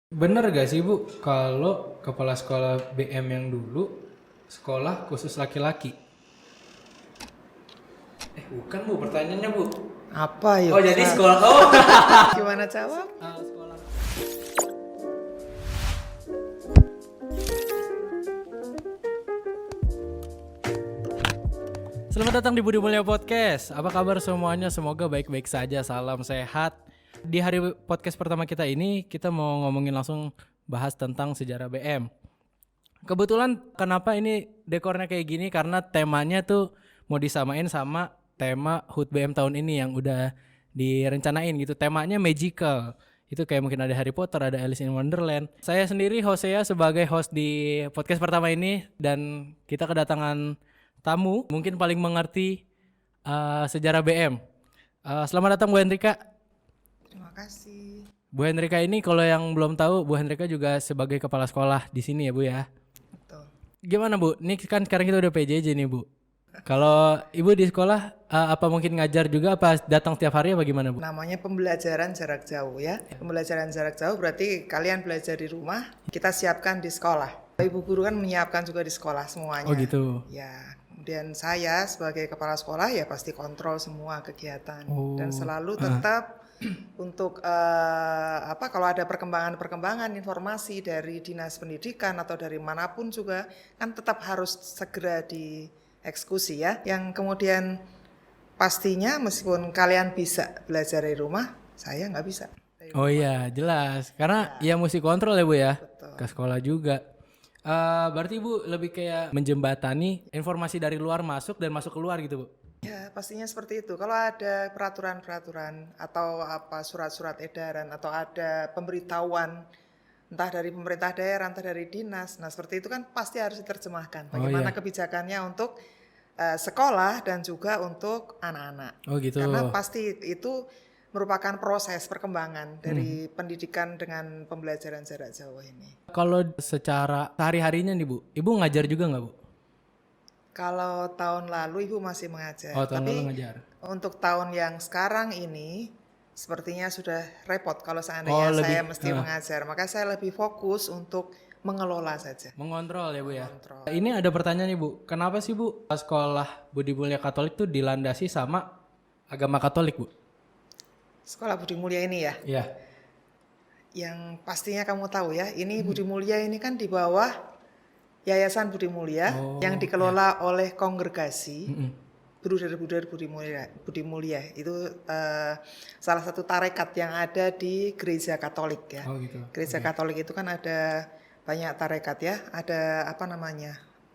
Bener gak sih Bu, kalau kepala sekolah BM yang dulu sekolah khusus laki-laki? Bukan Bu, pertanyaannya Bu. Apa Oh yuk? jadi sekolah, oh. Gimana jawab? Sekolah. Selamat datang di Budi Mulia Podcast. Apa kabar semuanya? Semoga baik-baik saja. Salam sehat. Di hari podcast pertama kita ini, kita mau ngomongin langsung bahas tentang sejarah BM. Kebetulan kenapa ini dekornya kayak gini, karena temanya tuh mau disamain sama tema HUT BM tahun ini yang udah direncanain gitu. Temanya magical. Itu kayak mungkin ada Harry Potter, ada Alice in Wonderland. Saya sendiri Hosea sebagai host di podcast pertama ini, dan kita kedatangan tamu mungkin paling mengerti sejarah BM. Selamat datang Bu Hendrika. Terima kasih. Bu Hendrika ini kalau yang belum tahu, Bu Hendrika juga sebagai kepala sekolah di sini ya Bu ya. Betul. Gimana Bu? Ini kan sekarang kita udah PJJ nih Bu. Kalau Ibu di sekolah apa mungkin ngajar juga, apa datang setiap hari apa gimana Bu? Namanya pembelajaran jarak jauh ya. Pembelajaran jarak jauh berarti kalian belajar di rumah, kita siapkan di sekolah. Ibu guru kan menyiapkan juga di sekolah semuanya. Oh gitu. Ya, kemudian saya sebagai kepala sekolah ya pasti kontrol semua kegiatan dan selalu tetap untuk kalau ada perkembangan informasi dari dinas pendidikan atau dari manapun juga kan tetap harus segera dieksekusi ya. Yang kemudian pastinya meskipun kalian bisa belajar dari rumah, saya nggak bisa. Oh iya jelas, karena ya mesti kontrol ya Bu ya. Betul. Ke sekolah juga. Berarti Ibu lebih kayak menjembatani informasi dari luar masuk dan masuk keluar gitu Bu? Ya, pastinya seperti itu. Kalau ada peraturan-peraturan atau apa surat-surat edaran atau ada pemberitahuan entah dari pemerintah daerah, entah dari dinas. Nah, seperti itu kan pasti harus diterjemahkan. Bagaimana kebijakannya untuk sekolah dan juga untuk anak-anak. Oh gitu. Karena pasti itu merupakan proses perkembangan dari pendidikan dengan pembelajaran jarak jauh ini. Kalau secara sehari-harinya nih Bu, Ibu ngajar juga nggak Bu? Kalau tahun lalu Ibu masih mengajar, Oh tahun tapi lalu ngajar. untuk tahun yang sekarang ini sepertinya sudah repot kalau seandainya saya mesti mengajar. Maka saya lebih fokus untuk mengelola saja. Mengontrol ya Bu ya. Mengontrol. Ini ada pertanyaan nih Bu, kenapa sih Bu sekolah Budi Mulia Katolik tuh dilandasi sama agama Katolik Bu? Sekolah Budi Mulia ini ya, Iya. yang pastinya kamu tahu ya, ini Budi Mulia ini kan di bawah Yayasan Budi Mulia yang dikelola oleh kongregasi Bruder-Bruder Budi Mulia. Itu salah satu tarekat yang ada di Gereja Katolik ya. Oh gitu. Gereja Katolik itu kan ada banyak tarekat ya, ada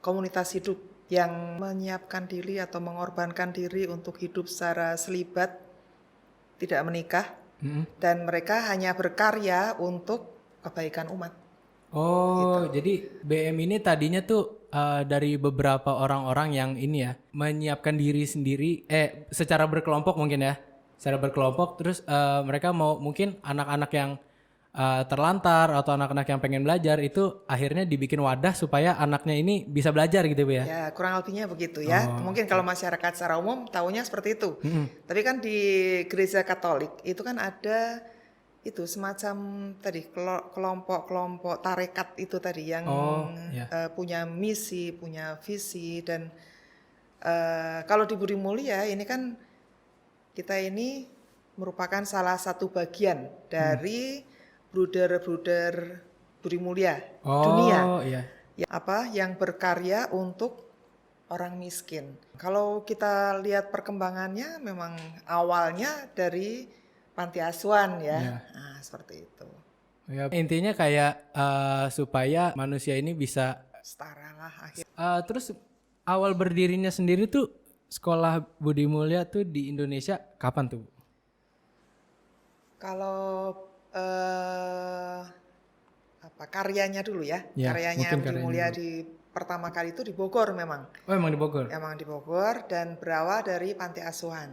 komunitas hidup yang menyiapkan diri atau mengorbankan diri untuk hidup secara selibat, tidak menikah, dan mereka hanya berkarya untuk kebaikan umat. Oh, jadi BM ini tadinya tuh dari beberapa orang-orang yang ini ya, menyiapkan diri sendiri, secara berkelompok mungkin ya, secara berkelompok, terus mereka mau mungkin anak-anak yang terlantar atau anak-anak yang pengen belajar itu akhirnya dibikin wadah supaya anaknya ini bisa belajar gitu Bu ya? Ya, kurang lebihnya begitu ya. Mungkin kalau masyarakat secara umum tahunya seperti itu. Tapi kan di Gereja Katolik itu kan ada itu semacam tadi kelompok-kelompok tarekat itu tadi yang punya misi, punya visi dan kalau di Budi Mulia ini kan kita ini merupakan salah satu bagian dari bruder-bruder Budi Mulia dunia. Iya. Yang berkarya untuk orang miskin. Kalau kita lihat perkembangannya memang awalnya dari panti asuhan ya. Nah, seperti itu. Ya, intinya kayak supaya manusia ini bisa Setara lah akhir. terus awal berdirinya sendiri tuh sekolah Budi Mulia tuh di Indonesia kapan tuh? Kalau karyanya dulu ya. Ya, Karyanya mungkin Budi karyanya Mulia dulu. di pertama kali itu di Bogor memang. Oh emang di Bogor? Emang di Bogor dan berawal dari panti asuhan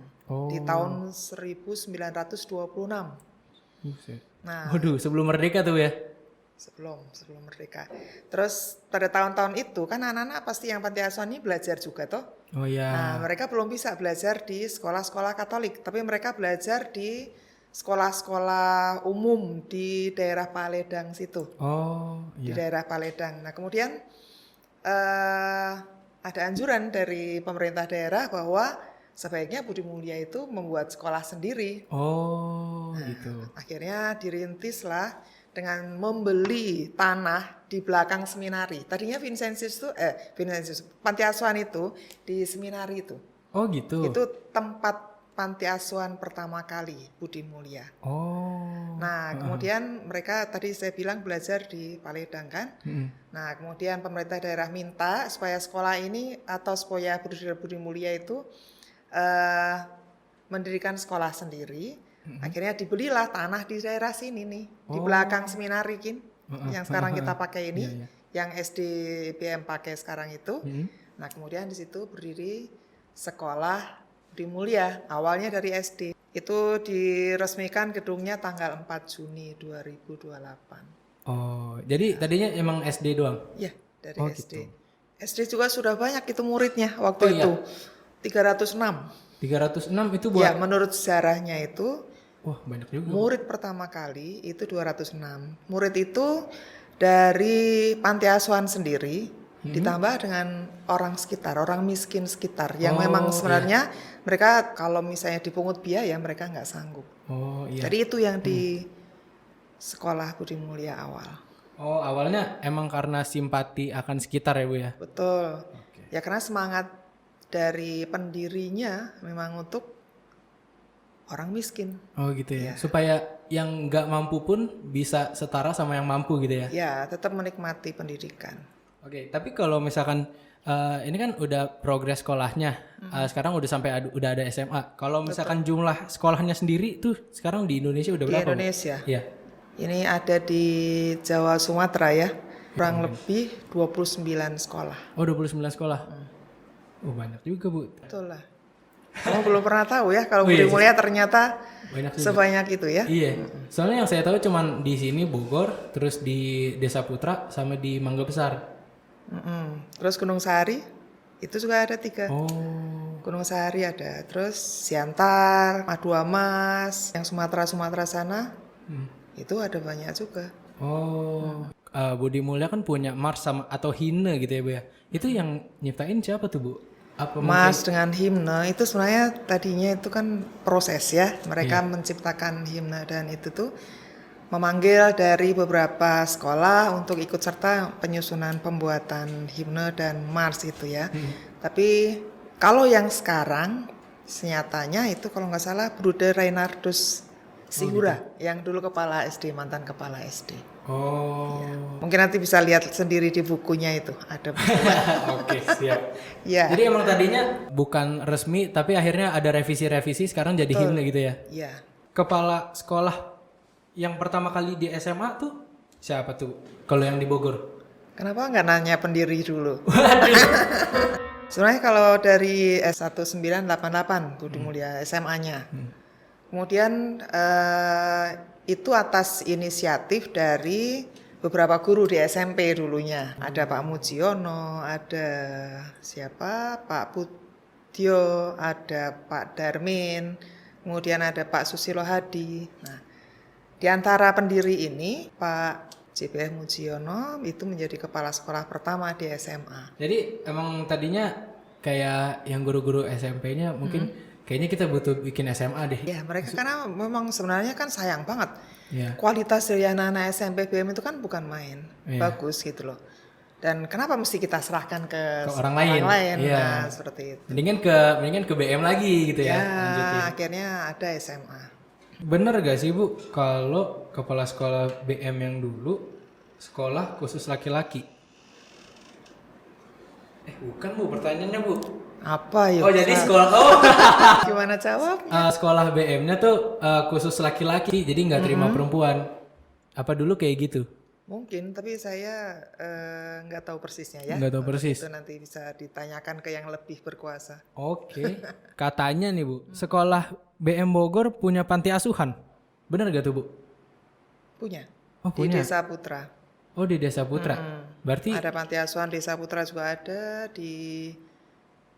di tahun 1926. Nah, Waduh, sebelum merdeka tuh ya? sebelum merdeka. Terus pada tahun-tahun itu kan anak-anak pasti yang panti asuhan ini belajar juga toh. Oh iya. Nah, mereka belum bisa belajar di sekolah-sekolah Katolik, tapi mereka belajar di sekolah-sekolah umum di daerah Paledang situ, Oh, di iya. daerah Paledang. Nah, kemudian eh, ada anjuran dari pemerintah daerah bahwa sebaiknya Budi Mulia itu membuat sekolah sendiri. Oh, gitu. Akhirnya dirintislah dengan membeli tanah di belakang seminari. Tadinya Vincentius panti asuhan itu di seminari itu. Oh, gitu. Itu tempat panti asuhan pertama kali Budi Mulia. Oh. Nah, kemudian mereka tadi saya bilang belajar di Paledang kan. Nah, kemudian pemerintah daerah minta supaya sekolah ini atau supaya Budi Mulia itu mendirikan sekolah sendiri. Akhirnya dibelilah tanah di daerah sini nih, di belakang seminari yang sekarang kita pakai ini, Iya, iya. yang SD BM pakai sekarang itu. Nah, kemudian di situ berdiri sekolah Budi Mulia, awalnya dari SD. Itu diresmikan gedungnya tanggal 4 Juni 2028. Oh, jadi tadinya emang SD doang? Ya, dari Oh, SD. gitu. SD juga sudah banyak itu muridnya Oh, waktu iya. itu. 306. 306 itu Ya, buat. menurut sejarahnya itu Wah, banyak juga. murid pertama kali itu 206. Murid itu dari panti asuhan sendiri ditambah dengan orang sekitar, orang miskin sekitar yang memang sebenarnya mereka kalau misalnya dipungut biaya mereka nggak sanggup. Oh, iya. Jadi itu yang di sekolah Budi Mulia awal. Oh, awalnya emang karena simpati akan sekitar ya, Bu ya? Betul. Ya karena semangat dari pendirinya memang untuk orang miskin. Oh, gitu ya. Supaya yang nggak mampu pun bisa setara sama yang mampu gitu ya? Ya, tetap menikmati pendidikan. Oke, tapi kalau misalkan ini kan udah progres sekolahnya, sekarang udah sampai udah ada SMA. Kalau misalkan jumlah sekolahnya sendiri tuh sekarang di Indonesia udah Di berapa? Bu? Indonesia. Iya. Ini ada di Jawa Sumatera ya. Kurang lebih 29 sekolah. Oh, 29 sekolah. Oh, banyak juga, Bu. Betul lah. Kamu belum pernah tahu ya kalau Oh, iya, Budi Mulia ternyata Banyak juga. sebanyak itu ya. Iya. Soalnya yang saya tahu cuman di sini Bogor, terus di Desa Putra sama di Mangga Besar. Terus Gunung Sahari itu juga ada 3. Oh. Gunung Sahari ada. Terus Siantar, Madu Amas, yang Sumatera sana itu ada banyak juga. Oh. Budi Mulia kan punya Mars sama atau himne gitu ya, Bu ya. Itu yang nyiptain siapa tuh, Bu? Apa Mas dengan himne itu sebenarnya tadinya itu kan proses ya. Mereka menciptakan himne dan itu tuh memanggil dari beberapa sekolah untuk ikut serta penyusunan pembuatan himne dan mars itu ya. Tapi kalau yang sekarang senyatanya itu kalau nggak salah Bruder Reinhardus Sihura yang dulu kepala SD, mantan kepala SD. Oh. Mungkin nanti bisa lihat sendiri di bukunya itu ada buku. Oke, siap. Ya, Jadi emang tadinya bukan resmi tapi akhirnya ada revisi-revisi sekarang jadi himne gitu ya. ya. Kepala sekolah yang pertama kali di SMA tuh siapa tuh? Kalau yang di Bogor? Kenapa nggak nanya pendiri dulu? Sebenarnya kalau dari S1988 Budi Mulia SMA-nya. Kemudian itu atas inisiatif dari beberapa guru di SMP dulunya. Ada Pak Mujiono, ada siapa? Pak Putio, ada Pak Darmin, kemudian ada Pak Susilo Hadi. Nah, di antara pendiri ini Pak JPF Mujiono itu menjadi kepala sekolah pertama di SMA. Jadi emang tadinya kayak yang guru-guru SMP-nya mungkin kayaknya kita butuh bikin SMA deh. Ya, mereka karena memang sebenarnya kan sayang banget. Iya. Kualitas dari anak-anak SMP BM itu kan bukan main. Iya. Bagus gitu loh. Dan kenapa mesti kita serahkan ke orang lain? Iya. Nah, seperti itu. Mendingan ke BM lagi gitu ya. Ya, Lanjutin. akhirnya ada SMA. Bener gak sih, Bu, kalau kepala sekolah BM yang dulu sekolah khusus laki-laki? Bukan, Bu, pertanyaannya, Bu. Apa yuk? Oh, jadi sekolah Gimana jawab? sekolah BM-nya tuh khusus laki-laki, jadi nggak terima perempuan. Apa dulu kayak gitu? Mungkin, tapi saya nggak tahu persisnya ya. Nggak tahu persis. Itu nanti bisa ditanyakan ke yang lebih berkuasa. Oke. Katanya nih, Bu, sekolah BM Bogor punya panti asuhan. Bener gak tuh, Bu? Punya. Oh, Di punya. Desa Putra. Oh, di Desa Putra. Berarti Ada panti asuhan Desa Putra juga ada di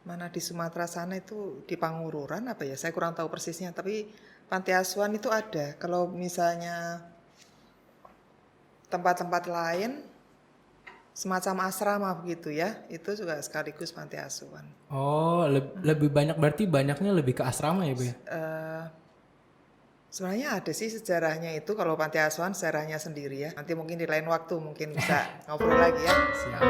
mana di Sumatera sana itu di Pangururan apa ya? Saya kurang tahu persisnya, tapi panti asuhan itu ada. Kalau misalnya tempat-tempat lain semacam asrama begitu ya, itu juga sekaligus panti asuhan. Oh, lebih banyak berarti banyaknya lebih ke asrama ya Bu ya? Sebenarnya ada sih sejarahnya itu, kalau panti asuhan sejarahnya sendiri ya. Nanti mungkin di lain waktu mungkin bisa ngobrol lagi ya. Siap.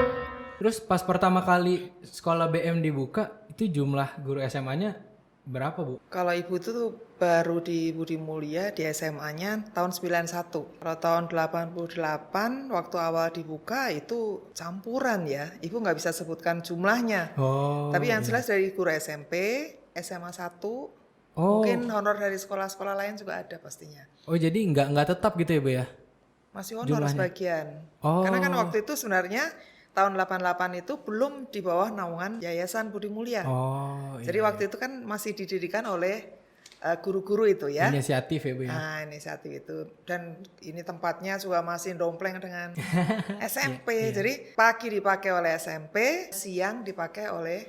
Terus pas pertama kali sekolah BM dibuka, itu jumlah guru SMA-nya berapa Bu? Kalau ibu tuh baru di Budi Mulia di SMA-nya tahun 91. Kalau tahun 88 waktu awal dibuka itu campuran ya. Ibu nggak bisa sebutkan jumlahnya. Oh. Tapi yang jelas dari guru SMP, SMA 1, mungkin honor dari sekolah-sekolah lain juga ada pastinya. Oh, jadi nggak tetap gitu ya Bu ya? Masih honor sebagian. Oh. Karena kan waktu itu sebenarnya tahun 88 itu belum di bawah naungan Yayasan Budi Mulia. Oh. Jadi waktu itu kan masih didirikan oleh guru-guru itu ya. Inisiatif ya Bu ya? Nah, inisiatif itu. Dan ini tempatnya juga masih dompleng dengan SMP. Jadi pagi dipakai oleh SMP, siang dipakai oleh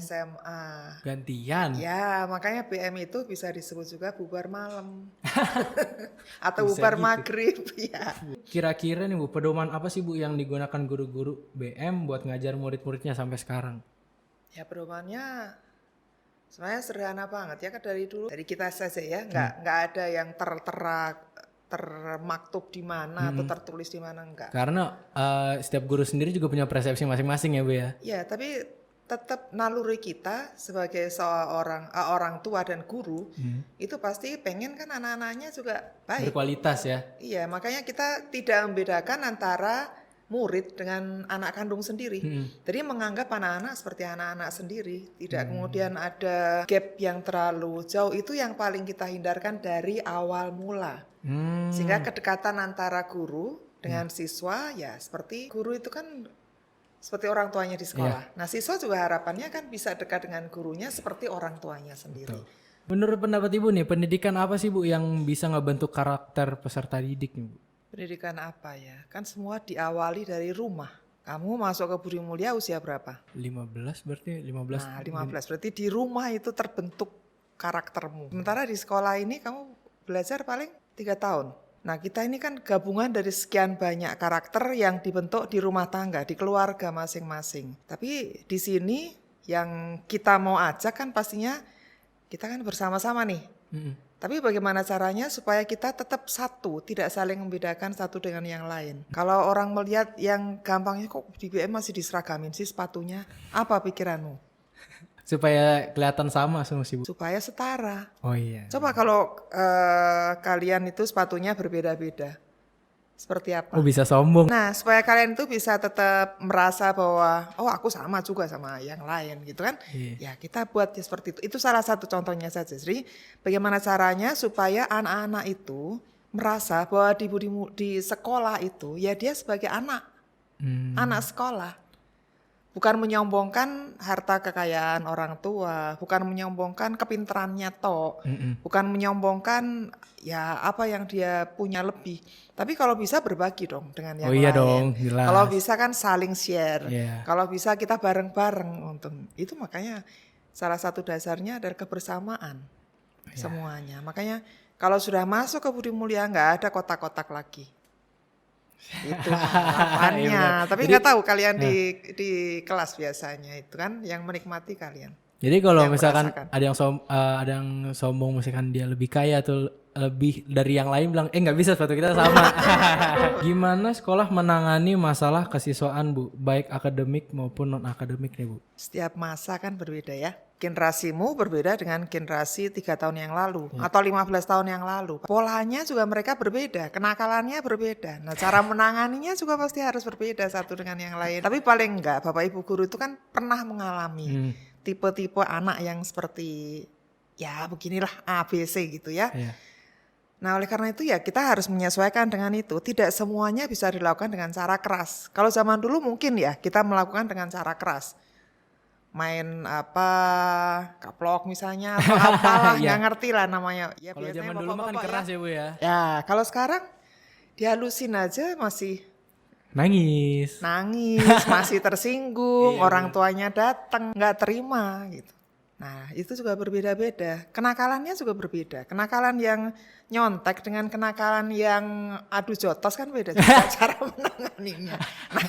SMA. Gantian. Ya, makanya BM itu bisa disebut juga bubar malam. Atau Bisa bubar gitu. maghrib ya. Kira-kira nih Bu, pedoman apa sih Bu yang digunakan guru-guru BM buat ngajar murid-muridnya sampai sekarang? Ya, pedomannya sebenarnya sederhana banget ya, kan dari dulu dari kita saja ya, nggak ada yang termaktub di mana atau tertulis di mana, enggak. Karena setiap guru sendiri juga punya persepsi masing-masing ya Bu ya? Ya, tapi tetap naluri kita sebagai seorang orang tua dan guru itu pasti pengen kan anak-anaknya juga baik. Berkualitas ya? Iya, makanya kita tidak membedakan antara murid dengan anak kandung sendiri. Jadi menganggap anak-anak seperti anak-anak sendiri, tidak kemudian ada gap yang terlalu jauh. Itu yang paling kita hindarkan dari awal mula. Sehingga kedekatan antara guru dengan siswa ya seperti guru itu kan seperti orang tuanya di sekolah. Nah, siswa juga harapannya kan bisa dekat dengan gurunya seperti orang tuanya sendiri. Betul. Menurut pendapat Ibu nih, pendidikan apa sih Bu yang bisa ngebentuk karakter peserta didik nih Bu? Pendidikan apa ya? Kan semua diawali dari rumah. Kamu masuk ke Budi Mulia usia berapa? 15 berarti 15. Nah, 15. Berarti di rumah itu terbentuk karaktermu. Sementara di sekolah ini kamu belajar paling 3 tahun. Nah, kita ini kan gabungan dari sekian banyak karakter yang dibentuk di rumah tangga, di keluarga masing-masing. Tapi di sini yang kita mau ajak kan pastinya kita kan bersama-sama nih. Tapi bagaimana caranya supaya kita tetap satu, tidak saling membedakan satu dengan yang lain. Kalau orang melihat yang gampangnya kok di BM masih diseragamin sih sepatunya, apa pikiranmu? Supaya kelihatan sama semua sih Bu. Supaya setara. Oh iya. Coba kalau kalian itu sepatunya berbeda-beda, seperti apa? Oh bisa sombong. Nah, supaya kalian itu bisa tetap merasa bahwa oh aku sama juga sama yang lain gitu kan. Ya kita buat ya seperti itu. Itu salah satu contohnya saja. Jadi bagaimana caranya supaya anak-anak itu merasa bahwa di sekolah itu ya dia sebagai anak. Anak sekolah. Bukan menyombongkan harta kekayaan orang tua, bukan menyombongkan kepintarannya toh, bukan menyombongkan ya apa yang dia punya lebih. Tapi kalau bisa berbagi dong dengan yang lain. Iya dong, jelas. Kalau bisa kan saling share. Yeah. Kalau bisa kita bareng-bareng untuk itu, makanya salah satu dasarnya adalah kebersamaan semuanya. Makanya kalau sudah masuk ke Budi Mulia nggak ada kotak-kotak lagi. Itu harapannya. Iya, tapi nggak tahu kalian di kelas biasanya itu kan yang menikmati kalian. Jadi kalau yang misalkan merasakan. ada yang sombong misalkan dia lebih kaya atau lebih dari yang lain bilang nggak bisa sepatu kita sama. Gimana sekolah menangani masalah kesiswaan Bu, baik akademik maupun non akademik nih Bu? Setiap masa kan berbeda ya. Generasimu berbeda dengan generasi 3 tahun yang lalu atau 15 tahun yang lalu. Polanya juga mereka berbeda, kenakalannya berbeda. Nah, cara menanganinya juga pasti harus berbeda satu dengan yang lain. Tapi paling enggak Bapak Ibu guru itu kan pernah mengalami tipe-tipe anak yang seperti ya beginilah ABC gitu ya. Nah, oleh karena itu ya kita harus menyesuaikan dengan itu. Tidak semuanya bisa dilakukan dengan cara keras. Kalau zaman dulu mungkin ya kita melakukan dengan cara keras. Main apa kaplok misalnya atau apalah nggak ngerti lah namanya ya. Kalau zaman dulu mah kan keras ya Bu ya. Ya kalau sekarang dihalusin aja masih nangis masih tersinggung, orang tuanya datang nggak terima gitu. Nah, itu juga berbeda-beda. Kenakalannya juga berbeda. Kenakalan yang nyontek dengan kenakalan yang adu jotos kan beda juga cara menanganinya. Nah,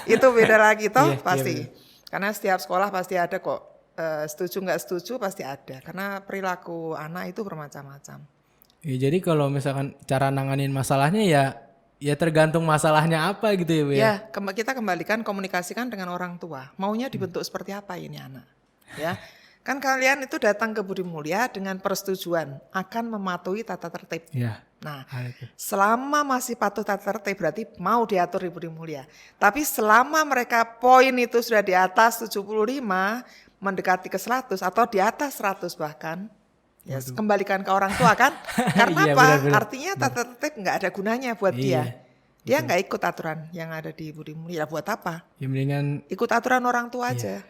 itu beda lagi toh pasti. Karena setiap sekolah pasti ada kok. Setuju nggak setuju pasti ada. Karena perilaku anak itu bermacam-macam. Ya, jadi kalau misalkan cara nanganin masalahnya ya tergantung masalahnya apa gitu ya Bu ya. Ya, kita kembalikan komunikasikan dengan orang tua. Maunya dibentuk seperti apa ini anak? Ya. Kan kalian itu datang ke Budi Mulia dengan persetujuan akan mematuhi tata tertib. Iya. Nah, selama masih patuh tata tertib berarti mau diatur di Budi Mulia. Tapi selama mereka poin itu sudah di atas 75, mendekati ke 100 atau di atas 100 bahkan, ya kembalikan ke orang tua kan? Karena Iya, apa? benar. Artinya tata tertib nggak ada gunanya buat dia. Dia nggak ikut aturan yang ada di Budi Mulia. Buat apa? Ya mendingan Ikut aturan orang tua aja.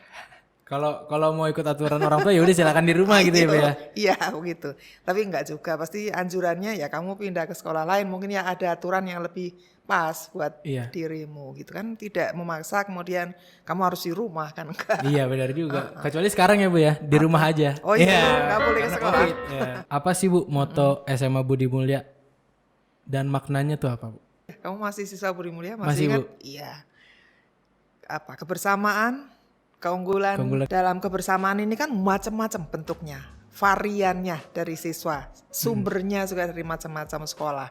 kalau mau ikut aturan orang tua ya udah silakan di rumah gitu ya Bu ya. Iya begitu. Tapi enggak juga. Pasti anjurannya ya kamu pindah ke sekolah lain. Mungkin ya ada aturan yang lebih pas buat dirimu gitu kan. Tidak memaksa kemudian kamu harus di rumah kan. Enggak. Iya benar juga. Kecuali sekarang ya Bu ya, di rumah aja. Oh iya, enggak boleh ke sekolah. Apa sih Bu moto SMA Budi Mulia dan maknanya tuh apa Bu? Kamu masih siswa Budi Mulia? Masih ingat? Bu. Iya. Apa? Kebersamaan, keunggulan. Dalam kebersamaan ini kan macam-macam bentuknya, variannya dari siswa, sumbernya juga dari macam-macam sekolah,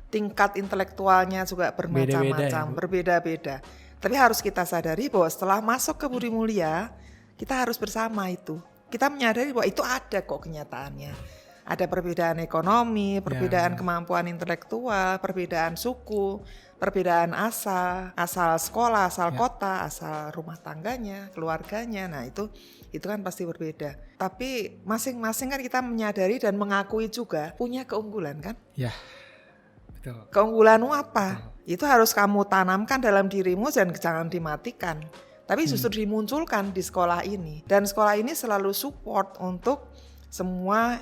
tingkat intelektualnya juga bermacam-macam, berbeda-beda. Tapi harus kita sadari bahwa setelah masuk ke Budi Mulia, kita harus bersama itu. Kita menyadari bahwa itu ada kok kenyataannya. Ada perbedaan ekonomi, perbedaan kemampuan intelektual, perbedaan suku, perbedaan asal sekolah, asal kota, asal rumah tangganya, keluarganya. Nah itu kan pasti berbeda. Tapi masing-masing kan kita menyadari dan mengakui juga punya keunggulan kan? Ya, betul. Keunggulanmu apa? Itu harus kamu tanamkan dalam dirimu dan jangan dimatikan. Tapi justru dimunculkan di sekolah ini. Dan sekolah ini selalu support untuk semua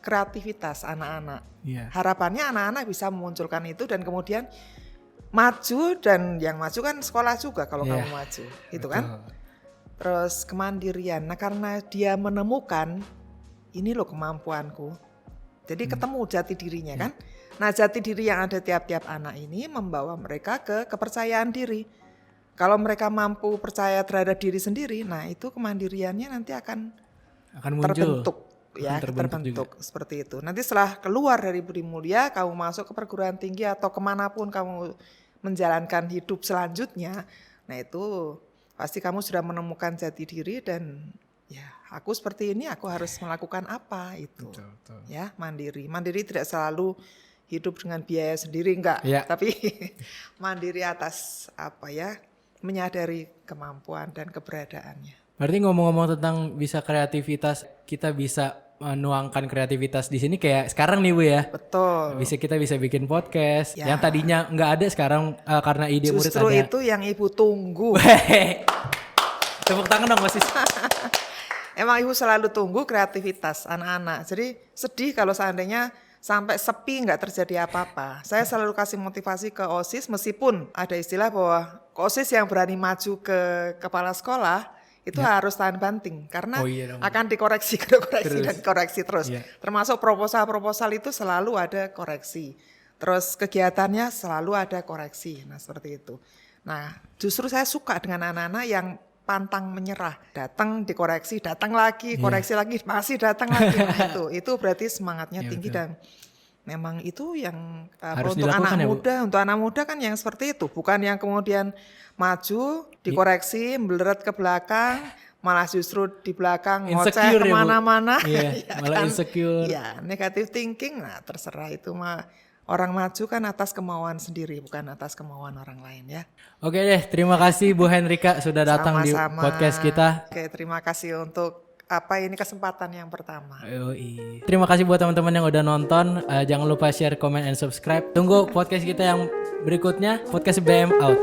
kreativitas anak-anak. Harapannya anak-anak bisa memunculkan itu dan kemudian maju, dan yang maju kan sekolah juga kalau kamu maju, gitu kan. Terus kemandirian. Nah karena dia menemukan ini loh kemampuanku. Jadi ketemu jati dirinya kan. Nah jati diri yang ada tiap-tiap anak ini membawa mereka ke kepercayaan diri. Kalau mereka mampu percaya terhadap diri sendiri, nah itu kemandiriannya nanti akan muncul. terbentuk seperti itu. Nanti setelah keluar dari Budi Mulia, kamu masuk ke perguruan tinggi atau kemanapun kamu menjalankan hidup selanjutnya, nah itu pasti kamu sudah menemukan jati diri dan ya aku seperti ini, aku harus melakukan apa itu. Betul. Ya mandiri. Mandiri tidak selalu hidup dengan biaya sendiri enggak, tapi mandiri atas apa ya, menyadari kemampuan dan keberadaannya. Berarti ngomong-ngomong tentang bisa kreativitas, kita bisa menuangkan kreativitas di sini kayak sekarang nih Bu ya. Betul. Kita bisa bikin podcast yang tadinya nggak ada sekarang karena ide murid ada. Justru itu yang Ibu tunggu. Tepuk tangan dong Mas. Emang Ibu selalu tunggu kreativitas anak-anak. Jadi sedih kalau seandainya sampai sepi nggak terjadi apa-apa. Saya selalu kasih motivasi ke OSIS meskipun ada istilah bahwa OSIS yang berani maju ke kepala sekolah itu harus tahan banting karena akan dikoreksi terus. Termasuk proposal itu selalu ada koreksi. Terus kegiatannya selalu ada koreksi. Nah seperti itu. Nah justru saya suka dengan anak-anak yang pantang menyerah. Datang dikoreksi, datang lagi, koreksi lagi, masih datang lagi. Nah, itu berarti semangatnya tinggi dan memang itu yang untuk anak muda kan yang seperti itu, bukan yang kemudian maju dikoreksi meleret ke belakang malah justru di belakang ngoceh kemana-mana, malah insecure. Ya negative thinking, nah terserah itu mah orang maju kan atas kemauan sendiri bukan atas kemauan orang lain ya. Oke deh, terima kasih Bu Henrika sudah datang di podcast kita. Oke, terima kasih untuk ini kesempatan yang pertama. Terima kasih buat teman-teman yang udah nonton. Jangan lupa share, comment, and subscribe. Tunggu podcast kita yang berikutnya. Podcast BM out.